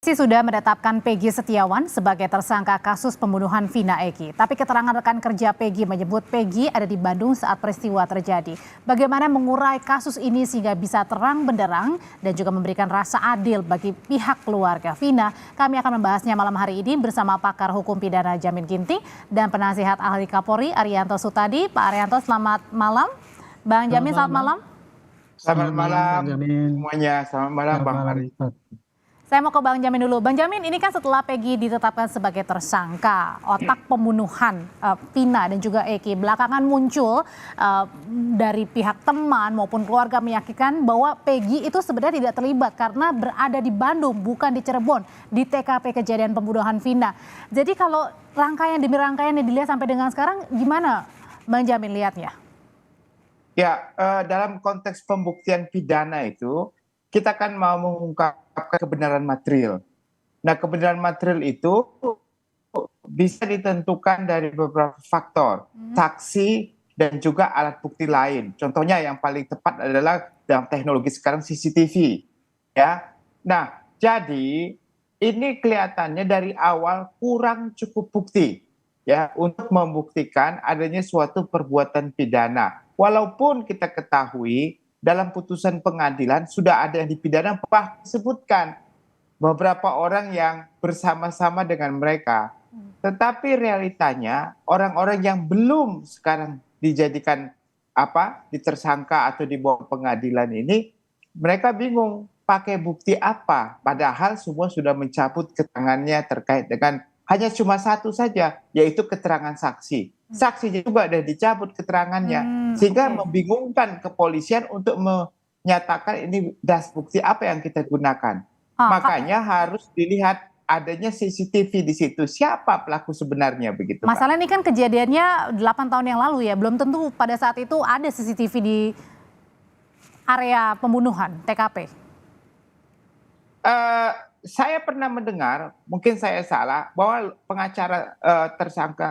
Polisi sudah menetapkan Peggy Setiawan sebagai tersangka kasus pembunuhan Vina Eki. Tapi keterangan rekan kerja Peggy menyebut Peggy ada di Bandung saat peristiwa terjadi. Bagaimana mengurai kasus ini sehingga bisa terang benderang dan juga memberikan rasa adil bagi pihak keluarga Vina. Kami akan membahasnya malam hari ini bersama pakar hukum pidana Jamin Ginting dan penasihat ahli Kapolri Arianto Sutadi. Pak Arianto, selamat malam. Bang Jamin, selamat malam. Selamat malam semuanya. Selamat malam Bang Ari. Saya mau ke Bang Jamin dulu. Bang Jamin, ini kan setelah Peggy ditetapkan sebagai tersangka otak pembunuhan Vina dan juga Eki, belakangan muncul dari pihak teman maupun keluarga meyakinkan bahwa Peggy itu sebenarnya tidak terlibat karena berada di Bandung, bukan di Cirebon, di TKP kejadian pembunuhan Vina. Jadi kalau rangkaian demi rangkaian yang dilihat sampai dengan sekarang, gimana Bang Jamin lihatnya? Ya, dalam konteks pembuktian pidana itu, kita kan mau mengungkapkan kebenaran material. Nah, kebenaran material itu bisa ditentukan dari beberapa faktor, saksi dan juga alat bukti lain. Contohnya yang paling tepat adalah dalam teknologi sekarang CCTV. Ya, nah jadi ini kelihatannya dari awal kurang cukup bukti ya untuk membuktikan adanya suatu perbuatan pidana. Walaupun kita ketahui dalam putusan pengadilan sudah ada yang dipidana, bahkan disebutkan beberapa orang yang bersama-sama dengan mereka. Tetapi realitanya orang-orang yang belum sekarang dijadikan ditersangka atau dibawa pengadilan ini, mereka bingung pakai bukti apa, padahal semua sudah mencabut keterangannya terkait dengan hanya cuma satu saja, yaitu keterangan saksi. Saksinya juga sudah dicabut keterangannya, sehingga membingungkan kepolisian untuk menyatakan ini das bukti apa yang kita gunakan. Makanya harus dilihat adanya CCTV di situ. Siapa pelaku sebenarnya begitu, Masalah ini kan kejadiannya 8 tahun yang lalu ya, belum tentu pada saat itu ada CCTV di area pembunuhan TKP. Saya pernah mendengar, mungkin saya salah, bahwa pengacara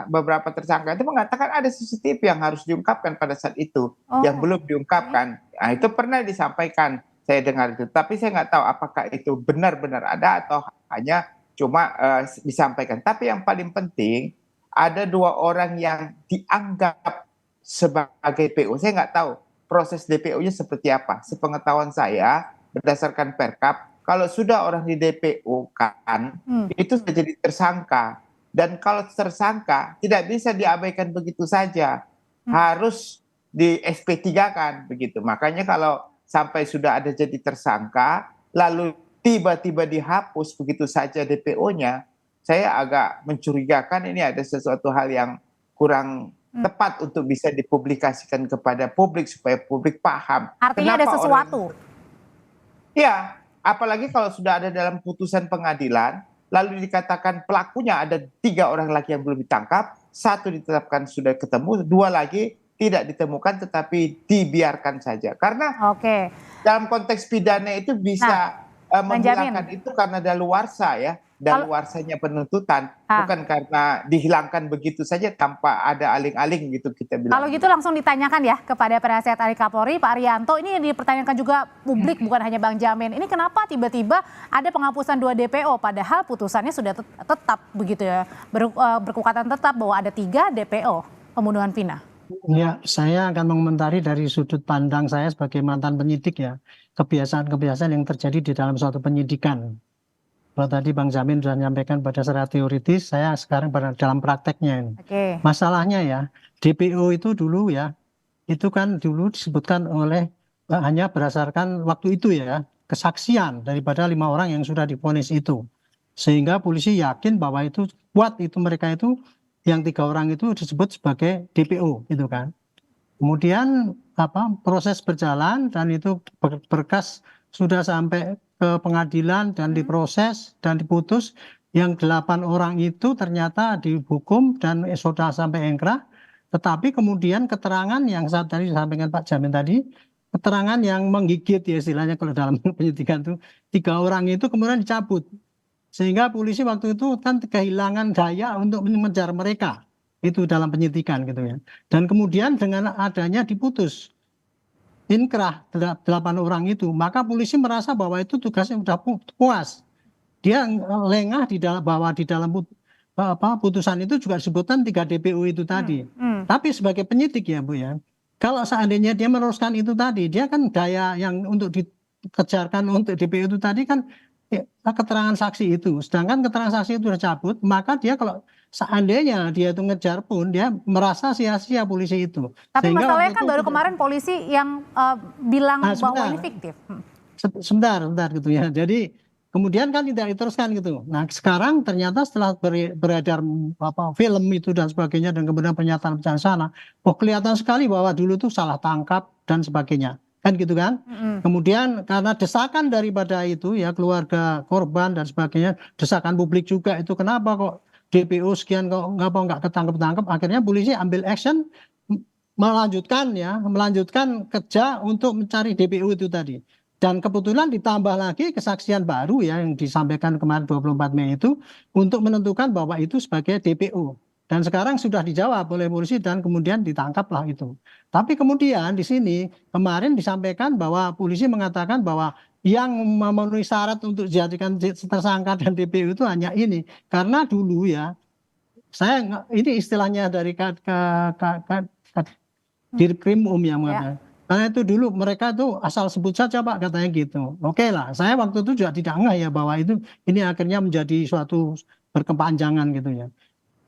beberapa tersangka itu mengatakan ada CCTV yang harus diungkapkan pada saat itu, yang belum diungkapkan. Nah, itu pernah disampaikan, saya dengar itu. Tapi saya nggak tahu apakah itu benar-benar ada atau hanya cuma disampaikan. Tapi yang paling penting, ada 2 orang yang dianggap sebagai DPO. Saya nggak tahu proses DPO-nya seperti apa. Sepengetahuan saya, berdasarkan Perkap, kalau sudah orang di DPO kan, itu sudah jadi tersangka. Dan kalau tersangka tidak bisa diabaikan begitu saja. Harus di SP3 kan begitu. Makanya kalau sampai sudah ada jadi tersangka, lalu tiba-tiba dihapus begitu saja DPO-nya, saya agak mencurigakan ini ada sesuatu hal yang kurang tepat untuk bisa dipublikasikan kepada publik supaya publik paham. Artinya ada sesuatu. Ya, apalagi kalau sudah ada dalam putusan pengadilan, lalu dikatakan pelakunya ada 3 orang lagi yang belum ditangkap, 1 ditetapkan sudah ketemu, 2 lagi tidak ditemukan tetapi dibiarkan saja. Karena dalam konteks pidana itu bisa menghilangkan itu karena daluarsa ya, daluarsanya penuntutan, bukan karena dihilangkan begitu saja tanpa ada aling-aling gitu kita bilang. Kalau gitu langsung ditanyakan ya kepada penasihat ahli Kapolri Pak Arianto, ini yang dipertanyakan juga publik bukan hanya Bang Jamin. Ini kenapa tiba-tiba ada penghapusan 2 DPO padahal putusannya sudah tetap begitu ya, berkekuatan tetap bahwa ada 3 DPO pembunuhan Vina. Ya, saya akan mengomentari dari sudut pandang saya sebagai mantan penyidik ya, kebiasaan-kebiasaan yang terjadi di dalam suatu penyidikan. Kalau tadi Bang Jamin sudah menyampaikan pada secara teoritis, saya sekarang dalam prakteknya. Masalahnya ya, DPO itu dulu ya, itu kan dulu disebutkan oleh hanya berdasarkan waktu itu ya, kesaksian daripada 5 orang yang sudah divonis itu. Sehingga polisi yakin bahwa itu kuat itu mereka itu, yang 3 orang itu disebut sebagai DPO itu kan. Kemudian proses berjalan dan itu berkas sudah sampai ke pengadilan dan diproses dan diputus, yang 8 orang itu ternyata dihukum dan sudah sampai ingkrah. Tetapi kemudian keterangan yang saat tadi disampaikan Pak Jamin tadi, keterangan yang menggigit ya istilahnya kalau dalam penyidikan itu, 3 orang itu kemudian dicabut. Sehingga polisi waktu itu kan kehilangan daya untuk mengejar mereka. Itu dalam penyidikan gitu ya. Dan kemudian dengan adanya diputus inkrah 8 orang itu, maka polisi merasa bahwa itu tugasnya sudah puas. dia lengah bahwa di dalam putusan itu juga disebutkan 3 DPO itu tadi. Tapi sebagai penyidik ya Bu ya, kalau seandainya dia meneruskan itu tadi, dia kan daya yang untuk dikejarkan untuk DPO itu tadi kan keterangan saksi itu. Sedangkan keterangan saksi itu sudah cabut, maka dia kalau seandainya dia itu ngejar pun dia merasa sia-sia polisi itu. Tapi Sehingga masalahnya waktu kan itu baru kemarin polisi yang bilang bahwa sebentar. ini fiktif. Sebentar gitu ya. Jadi kemudian kan tidak diteruskan gitu. Nah sekarang ternyata setelah beredar film itu dan sebagainya dan kemudian pernyataan sana, kelihatan sekali bahwa dulu tuh salah tangkap dan sebagainya. Kan gitu kan? Kemudian karena desakan daripada itu ya keluarga korban dan sebagainya, desakan publik juga itu kenapa kok DPO sekian kok nggak ketangkep-tangkep, akhirnya polisi ambil action melanjutkan kerja untuk mencari DPO itu tadi. Dan kebetulan ditambah lagi kesaksian baru ya yang disampaikan kemarin 24 Mei itu untuk menentukan bahwa itu sebagai DPO. Dan sekarang sudah dijawab oleh polisi dan kemudian ditangkaplah itu. Tapi kemudian di sini kemarin disampaikan bahwa polisi mengatakan bahwa yang memenuhi syarat untuk dijadikan tersangka dan DPO itu hanya ini. Karena dulu ya, ini istilahnya dari Dirkrim yang mengatakan. Karena itu dulu mereka tuh asal sebut saja Pak katanya gitu. Oke lah, saya waktu itu juga tidak ngeh ya bahwa ini akhirnya menjadi suatu berkepanjangan gitu ya.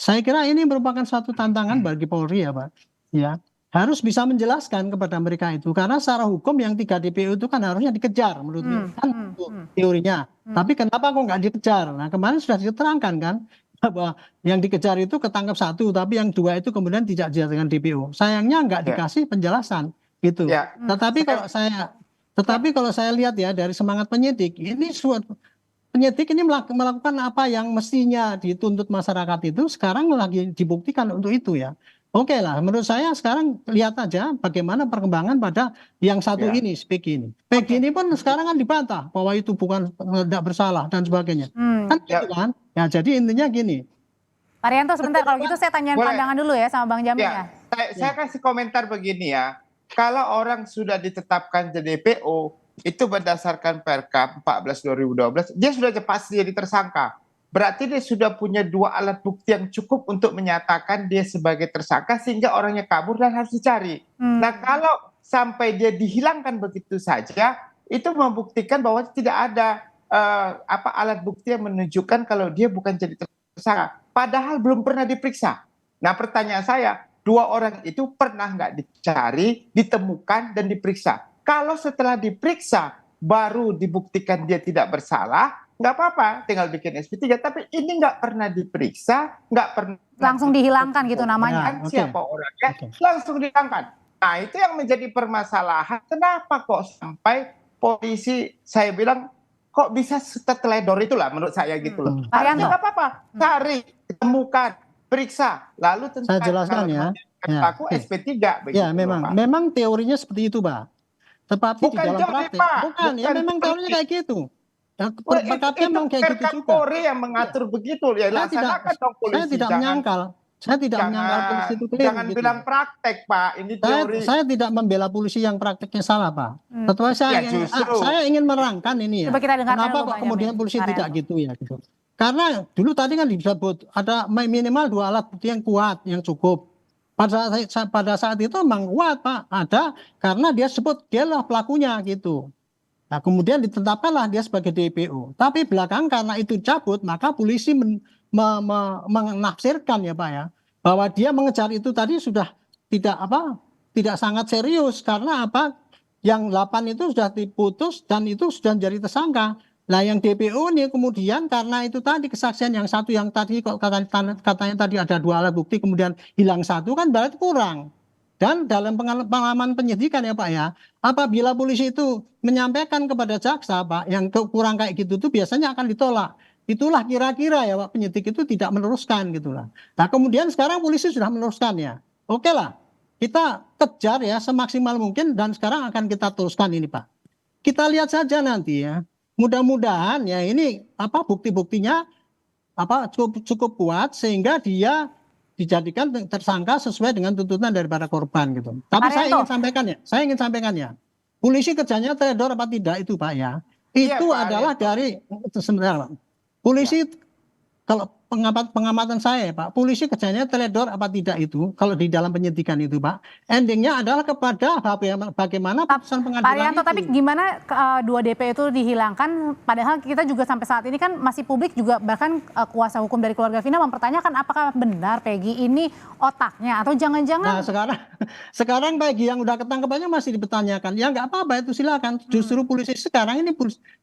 Saya kira ini merupakan suatu tantangan bagi Polri ya Pak. Ya, harus bisa menjelaskan kepada mereka itu karena secara hukum yang 3 DPO itu kan harusnya dikejar menurut kan teorinya. Tapi kenapa kok nggak dikejar? Nah kemarin sudah diterangkan kan bahwa yang dikejar itu ketangkap 1, tapi yang 2 itu kemudian tidak dijadikan DPO. Sayangnya nggak dikasih penjelasan. Gitu. Ya, Tetapi kalau saya lihat ya dari semangat penyidik, ini penyidik ini melakukan apa yang mestinya dituntut masyarakat itu sekarang lagi dibuktikan untuk itu ya. Oke lah, menurut saya sekarang lihat aja bagaimana perkembangan pada yang satu ini, Peggy ini. Peggy ini pun sekarang kan dibantah bahwa itu bukan tidak bersalah dan sebagainya. Kan gitu kan? Ya jadi intinya gini. Pak Rianto sebentar, kalau gitu saya tanyain pandangan dulu ya sama Bang Jamin ya. Saya kasih komentar begini ya. Kalau orang sudah ditetapkan jadi DPO, itu berdasarkan Perkap 14/2012, dia sudah pasti jadi tersangka. Berarti dia sudah punya 2 alat bukti yang cukup untuk menyatakan dia sebagai tersangka sehingga orangnya kabur dan harus dicari. Nah kalau sampai dia dihilangkan begitu saja, itu membuktikan bahwa tidak ada alat bukti yang menunjukkan kalau dia bukan jadi tersangka. Padahal belum pernah diperiksa. Nah pertanyaan saya, 2 orang itu pernah nggak dicari, ditemukan, dan diperiksa? Kalau setelah diperiksa baru dibuktikan dia tidak bersalah, nggak apa-apa, tinggal bikin SP3. Tapi ini nggak pernah diperiksa, nggak pernah langsung dihilangkan gitu namanya. Siapa orangnya, langsung dihilangkan. Nah itu yang menjadi permasalahan. Kenapa kok sampai polisi, saya bilang, kok bisa seteledor itulah menurut saya gitu loh. Harusnya nggak apa-apa, cari, temukan, periksa, lalu tentu saya jelaskan ya. Aku SP3 begitu. Ya, memang teorinya seperti itu, Pak. Tetapi bukan di dalam praktek, bukan ya memang teorinya kayak gitu. Perkapnya memang kayak gitu juga. Polri yang mengatur begitu ya, laksanakan dong polisi. Saya tidak menyangkal. Saya tidak menyangkal polisi itu keliru. Jangan bilang praktek, Pak. Ini teori. Saya tidak membela polisi yang prakteknya salah, Pak. Tetapi saya ingin menerangkan ini ya. Kenapa kok kemudian polisi tidak gitu ya gitu. Karena dulu tadi kan disebut ada minimal 2 alat bukti yang kuat, yang cukup. Pada saat itu memang kuat Pak, ada karena dia sebut dialah pelakunya gitu. Nah kemudian ditetapkanlah dia sebagai DPO. Tapi belakang karena itu cabut, maka polisi menafsirkan ya Pak ya, bahwa dia mengejar itu tadi sudah tidak sangat serius karena apa? Yang 8 itu sudah diputus dan itu sudah menjadi tersangka. Nah yang DPO ini kemudian karena itu tadi kesaksian yang satu yang tadi kok katanya tadi ada 2 alat bukti kemudian hilang 1 kan berarti kurang. Dan dalam pengalaman penyidikan ya Pak ya, apabila polisi itu menyampaikan kepada jaksa Pak yang kurang kayak gitu tuh biasanya akan ditolak. Itulah kira-kira ya Pak penyidik itu tidak meneruskan gitulah. Nah kemudian sekarang polisi sudah meneruskan ya. Oke lah, kita kejar ya semaksimal mungkin dan sekarang akan kita teruskan ini Pak. Kita lihat saja nanti ya. Mudah-mudahan ya ini bukti-buktinya cukup kuat sehingga dia dijadikan tersangka sesuai dengan tuntutan daripada korban gitu. Tapi saya ingin sampaikan ya. Polisi kerjanya teledor apa tidak itu Pak ya. Itu adalah dari sebenarnya Polisi kalau pengamatan saya, Pak, polisi kerjanya teledor apa tidak itu, kalau di dalam penyidikan itu, Pak, endingnya adalah kepada bagaimana putusan Pak pengadilan Arianto, itu. tapi gimana 2 DP itu dihilangkan, padahal kita juga sampai saat ini kan masih publik juga, bahkan kuasa hukum dari keluarga Vina mempertanyakan apakah benar Peggy ini otaknya atau jangan-jangan. Nah sekarang bagi yang udah ketangkep aja masih dipertanyakan, ya nggak apa-apa itu silakan. Justru polisi sekarang ini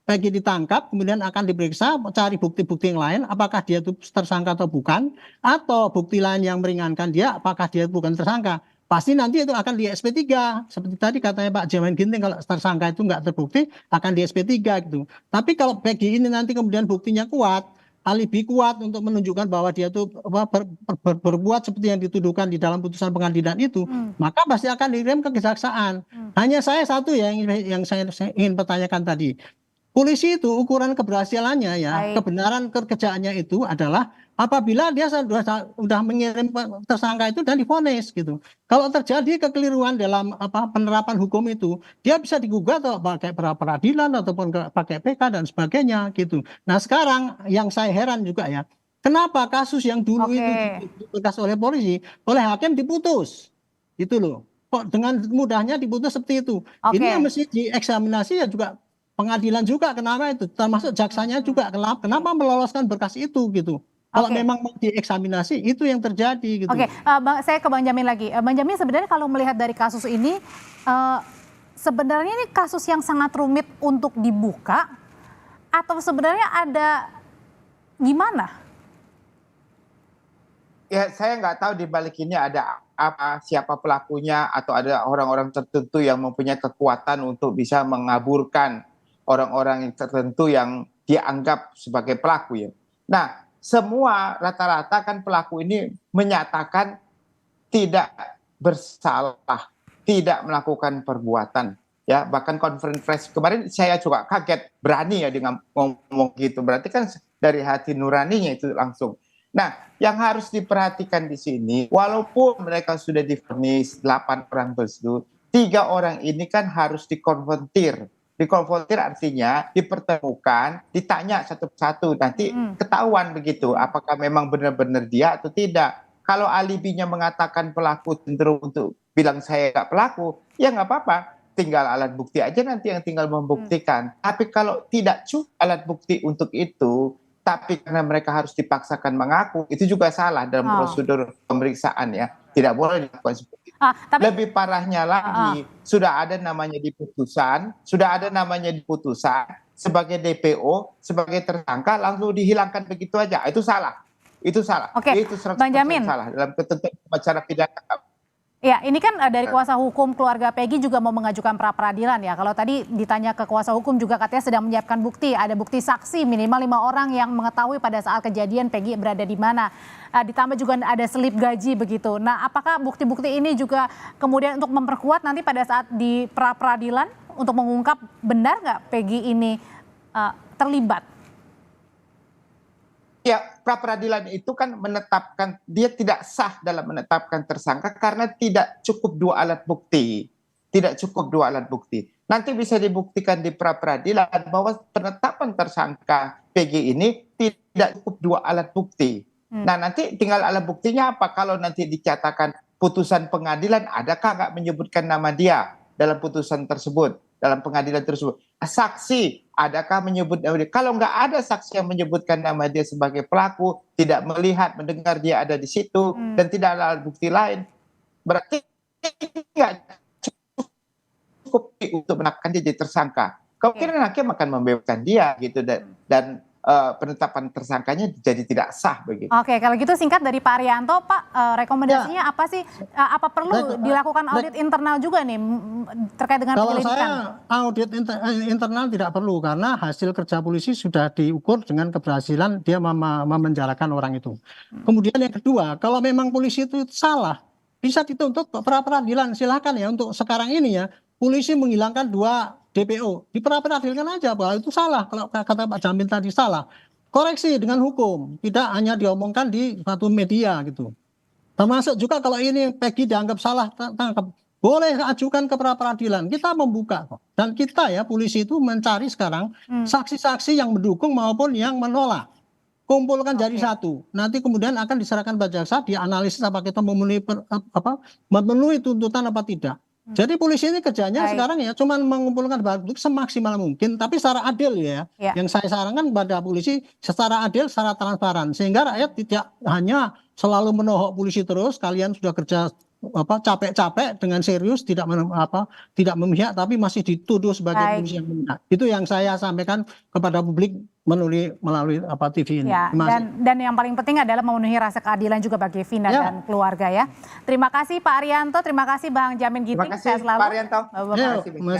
bagi ditangkap kemudian akan diperiksa cari bukti-bukti yang lain, apakah dia itu tersangka atau bukan, atau bukti lain yang meringankan dia apakah dia bukan tersangka. Pasti nanti itu akan di SP3 seperti tadi katanya Pak Jamin Ginting, kalau tersangka itu nggak terbukti akan di SP3 gitu. Tapi kalau bagi ini nanti kemudian buktinya kuat, alibi kuat untuk menunjukkan bahwa dia tuh berbuat seperti yang dituduhkan di dalam putusan pengadilan itu, maka pasti akan dikirim ke kejaksaan. Hanya saya satu ya yang saya ingin pertanyakan tadi. Polisi itu ukuran keberhasilannya ya, Baik. kebenaran kerjaannya itu adalah apabila dia sudah mengirim tersangka itu dan divonis gitu. Kalau terjadi kekeliruan dalam penerapan hukum itu, dia bisa digugat atau pakai peradilan ataupun pakai PK dan sebagainya gitu. Nah sekarang yang saya heran juga ya, kenapa kasus yang dulu itu diperkas oleh polisi, oleh hakim diputus, gitu loh. Kok dengan mudahnya diputus seperti itu? Ini yang mesti dieksaminasi ya juga pengadilan juga, kenapa itu, termasuk jaksanya juga kenapa meloloskan berkas itu gitu. Kalau memang mau dieksaminasi itu yang terjadi gitu. Saya ke Bang Jamin lagi. Bang Jamin, sebenarnya kalau melihat dari kasus ini, sebenarnya ini kasus yang sangat rumit untuk dibuka atau sebenarnya ada gimana? Ya saya nggak tahu di balik ini ada apa, siapa pelakunya, atau ada orang-orang tertentu yang mempunyai kekuatan untuk bisa mengaburkan orang-orang yang tertentu yang dianggap sebagai pelaku ya. Nah, semua rata-rata kan pelaku ini menyatakan tidak bersalah, tidak melakukan perbuatan. Ya, bahkan konferensi pers kemarin saya juga kaget, berani ya dengan ngomong gitu. Berarti kan dari hati nuraninya itu langsung. Nah, yang harus diperhatikan di sini, walaupun mereka sudah divonis 8 orang tersebut, 3 orang ini kan harus dikonfrontir. Dikonfrontir artinya dipertemukan, ditanya satu persatu, nanti ketahuan begitu apakah memang benar-benar dia atau tidak. Kalau alibinya mengatakan pelaku cenderung untuk bilang saya nggak pelaku, ya nggak apa-apa, tinggal alat bukti aja nanti yang tinggal membuktikan. Tapi kalau tidak cukup alat bukti untuk itu, tapi karena mereka harus dipaksakan mengaku, itu juga salah dalam prosedur pemeriksaan ya, tidak boleh dilakukan seperti itu. Lebih parahnya lagi, sudah ada namanya di putusan, sebagai DPO, sebagai tersangka langsung dihilangkan begitu aja, itu salah. Itu salah. Itu 100% Bang Jamin, salah dalam ketentuan acara pidana. Ya, ini kan dari kuasa hukum keluarga Peggy juga mau mengajukan pra peradilan ya. Kalau tadi ditanya ke kuasa hukum juga katanya sedang menyiapkan bukti, ada bukti saksi minimal 5 orang yang mengetahui pada saat kejadian Peggy berada di mana. Ditambah juga ada selip gaji begitu. Nah, apakah bukti-bukti ini juga kemudian untuk memperkuat nanti pada saat di pra peradilan untuk mengungkap benar nggak Peggy ini terlibat? Ya, pra peradilan itu kan menetapkan, dia tidak sah dalam menetapkan tersangka karena tidak cukup 2 alat bukti. Tidak cukup 2 alat bukti. Nanti bisa dibuktikan di pra peradilan bahwa penetapan tersangka PG ini tidak cukup 2 alat bukti. Nah, nanti tinggal alat buktinya apa? Kalau nanti dicatakan putusan pengadilan, adakah nggak menyebutkan nama dia dalam putusan tersebut, dalam pengadilan tersebut? Saksi, adakah menyebut nama dia? Kalau nggak ada saksi yang menyebutkan nama dia sebagai pelaku, tidak melihat, mendengar dia ada di situ, dan tidak ada alat bukti lain, berarti nggak cukup untuk menetapkan dia jadi tersangka. Kemungkinan hakim akan membebaskan dia gitu, dan penetapan tersangkanya jadi tidak sah begitu. Oke, kalau gitu singkat dari Pak Arianto, Pak, rekomendasinya apa sih? Apa perlu dilakukan audit internal juga nih terkait dengan penyelidikan? Kalau saya audit internal tidak perlu karena hasil kerja polisi sudah diukur dengan keberhasilan dia memenjarakan orang itu. Kemudian yang kedua, kalau memang polisi itu salah, bisa dituntut pra peradilan, silakan ya. Untuk sekarang ini ya, polisi menghilangkan 2 DPO, diperadilan aja bahwa itu salah. Kalau kata Pak Jamin tadi salah, koreksi dengan hukum, tidak hanya diomongkan di satu media gitu. Termasuk juga kalau ini Peggy dianggap salah tangkap, boleh ajukan ke pra peradilan, kita membuka kok. Dan kita ya polisi itu mencari sekarang saksi-saksi yang mendukung maupun yang menolak. kumpulkan jadi satu. Nanti kemudian akan diserahkan pada jaksa, dianalisis apa kita memenuhi tuntutan apa tidak. Jadi polisi ini kerjanya sekarang ya cuma mengumpulkan barang bukti semaksimal mungkin, tapi secara adil ya. Yang saya sarankan pada polisi secara adil, secara transparan, sehingga rakyat tidak hanya selalu menohok polisi terus. Kalian sudah kerja capek-capek dengan serius, tidak memihak, tapi masih dituduh sebagai polisi yang memihak. Itu yang saya sampaikan kepada publik melalui TV ini. Ya, dan yang paling penting adalah memenuhi rasa keadilan juga bagi Vina dan keluarga ya. Terima kasih Pak Arianto, terima kasih Bang Jamin Ginting. Terima kasih Pak Arianto. Terima kasih.